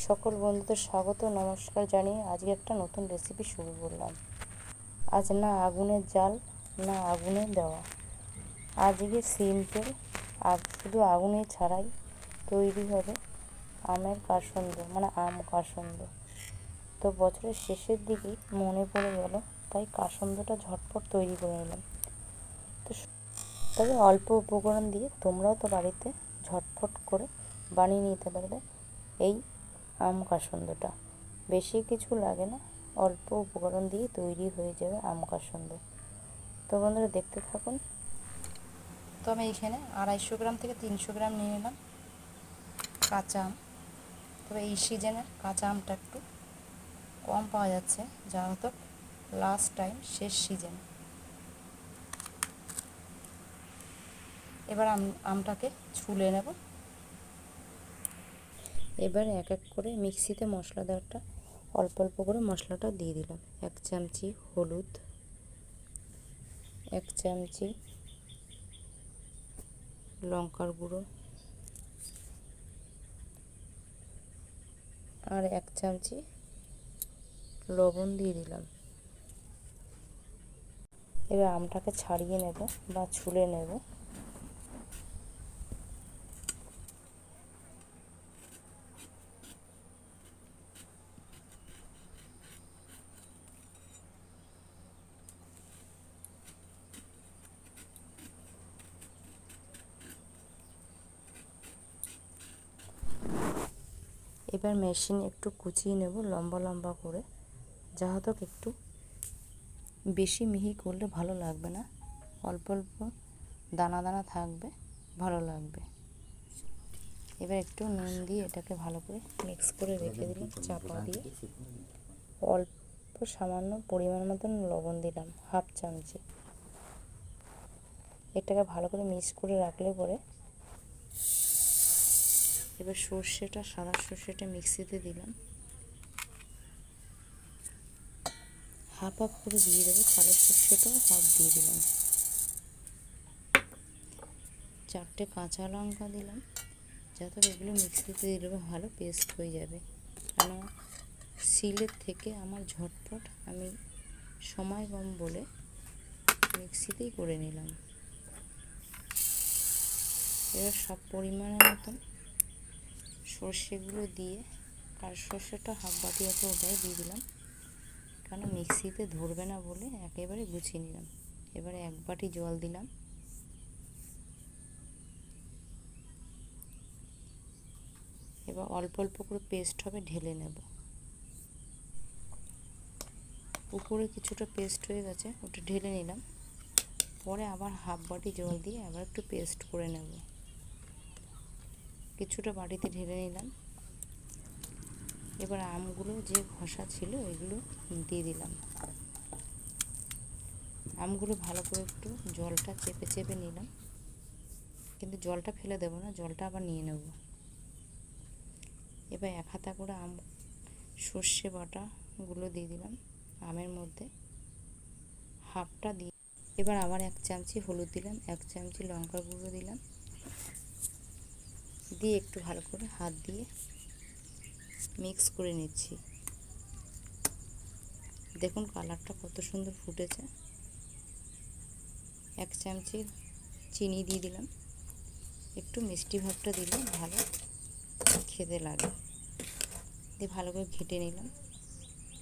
সকল বন্ধুদের স্বাগত নমস্কার জানিয়ে আজকে একটা নতুন রেসিপি শুরু করলাম। আজ না আগুনের জাল না আগুনে দেওয়া, আজকে সিম্পল আর শুধু আগুনে ছাড়াই তৈরি হবে আমের কাসন্দ, মানে আম কাসন্দ। তো বছরের শেষের দিকে মনে পড়ে গেল, তাই কাসন্দটা ঝটপট তৈরি করে নিলাম। তো তবে অল্প উপকরণ দিয়ে তোমরাও তো বাড়িতে ঝটপট করে বানিয়ে নিতে পারবে এই আম কাসন্দটা। বেশি কিছু লাগে না, অল্প উপকরণ দিয়ে তৈরি হয়ে যাবে আম কাসন্দ। তো বন্ধুরা দেখতে থাকুন। তো আমি এখানে 250 গ্রাম থেকে 300 গ্রাম নিয়ে নিলাম কাঁচা আম। তবে এই সিজনে কাঁচা আমটা একটু কম পাওয়া যাচ্ছে, যা হতো লাস্ট টাইম শেষ সিজন। এবার আমটাকে ছুলে নেব। এবার এক এক করে মিক্সিতে মশলা দেওয়াটা অল্প অল্প করে মশলাটা দিয়ে দিলাম। 1 চামচি হলুদ, 1 চামচি লঙ্কার গুঁড়ো, আর 1 চামচি লবণ দিয়ে দিলাম। এবার আমটাকে ছাড়িয়ে নেব বা ছুলে নেব। এবার মেশিন একটু কুচিয়ে নেব লম্বা লম্বা করে, যা হতো একটু বেশি মিহি করলে ভালো লাগবে না, অল্প অল্প দানা দানা থাকবে, ভালো লাগবে। এবার একটু নুন দিয়ে এটাকে ভালো করে মিক্স করে রেখে দিলাম চাপা দিয়ে। অল্প সামান্য পরিমাণ মতন লবণ দিলাম, 1/2 চামচি। এটাকে ভালো করে মিক্স করে রাখলে পরে এবার সর্ষেটা, সাদা সর্ষেটা মিক্সিতে দিলাম, হাফ হাফ করে দিয়ে দেবো। কালো সর্ষেটাও হাফ দিয়ে দিলাম। 4টে কাঁচা লঙ্কা দিলাম, যাতে এগুলো মিক্সিতে দিলে ভালো পেস্ট হয়ে যাবে। কেন শিলের থেকে আমার ঝটপট, আমি সময় কম বলে মিক্সিতেই করে নিলাম। এবার সব পরিমাণের মতন সর্ষেগুলো দিয়ে, কার সর্ষেটা হাফ বাটি আছে ওটাই দিয়ে দিলাম, কারণ মিক্সিতে ধরবে না বলে একেবারে গুছিয়ে নিলাম। এবারে 1 বাটি জল দিলাম। এবার অল্প অল্প করে পেস্ট হবে, ঢেলে নেব। উপরে কিছুটা পেস্ট হয়ে গেছে, ওটা ঢেলে নিলাম। পরে আবার হাফ বাটি জল দিয়ে আবার একটু পেস্ট করে নেব। কিছুটা বাটিতে ঢেলে নিলাম। এবার আমগুলো যে ঘষা ছিল এগুলো দিয়ে দিলাম। আমগুলো ভালো করে একটু জলটা চেপে চেপে নিলাম, কিন্তু জলটা ফেলে দেবো না, জলটা আবার নিয়ে নেব। এবার 1 হাতা করে সর্ষে বাটাগুলো দিয়ে দিলাম আমের মধ্যে, হাফটা দিয়ে। এবার আবার 1 চামচি হলুদ দিলাম, 1 চামচি লঙ্কার গুঁড়ো দিলাম, দিয়ে একটু ভালো করে হাত দিয়ে মিক্স করে নিচ্ছি। দেখুন কালারটা কত সুন্দর ফুটেছে। 1 চামচি চিনি দিয়ে দিলাম, একটু মিষ্টি ভাবটা দিলে ভালো খেতে লাগে। দিয়ে ভালো করে ঘেটে নিলাম।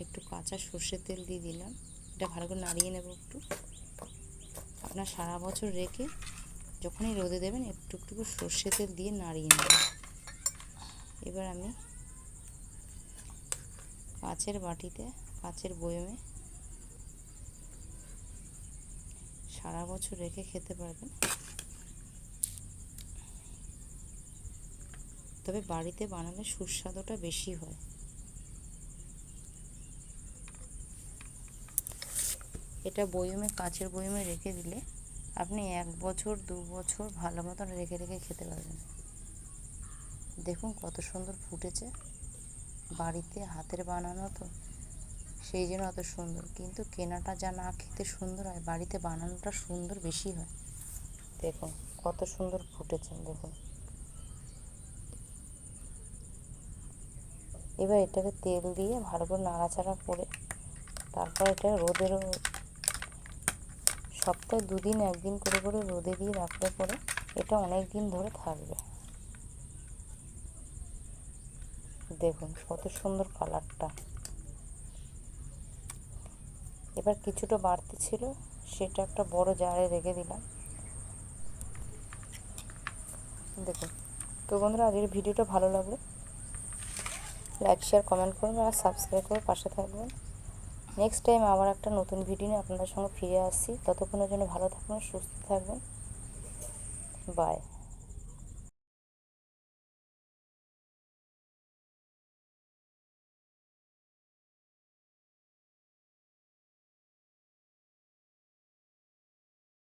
একটু কাঁচা সর্ষের তেল দিয়ে দিলাম, এটা ভালো করে নাড়িয়ে নেব একটু। আপনার সারা বছর রেখে যখনই রোদে দেবেন একটু একটু করে সর্ষের তেল দিয়ে নাড়িয়ে নেবেন। এবার আমি কাচের বাটিতে, কাচের বয়মে সারা বছর রেখে খেতে পারবেন। তবে বাড়িতে বানালে সুস্বাদুটা বেশি হয়। এটা বয়মে, কাচের বয়মে রেখে দিলে আপনি 1 বছর 2 বছর ভালো মতন রেখে রেখে খেতে পারবেন। দেখুন কত সুন্দর ফুটেছে। বাড়িতে হাতের বানানো তো সেই জন্য অত সুন্দর, কিন্তু কেনাটা যা না খেতে সুন্দর হয়, বাড়িতে বানানোটা সুন্দর বেশি হয়। দেখুন কত সুন্দর ফুটেছে। দেখুন এবার এটাকে তেল দিয়ে ভালো করে নাড়াচাড়া করে তারপর এটা রোদেরও সপ্তাহে 2 দিন 1 দিন করে করে রোদে দিয়ে রাখলে পরে এটা অনেক দিন ধরে থাকবে। দেখুন কত সুন্দর কালারটা। এবার কিছুটা বাড়তি ছিল, সেটা একটা বড় জারে রেখে দিলাম। দেখুন তো বন্ধুরা, আজকের ভিডিওটা ভালো লাগলে লাইক শেয়ার কমেন্ট করবেন আর সাবস্ক্রাইব করে পাশে থাকবেন। নেক্সট টাইম আবার একটা নতুন ভিডিও নিয়ে আপনাদের সঙ্গে ফিরে আসছি। ততক্ষণের জন্য ভালো থাকবেন, সুস্থ থাকবেন। বাই।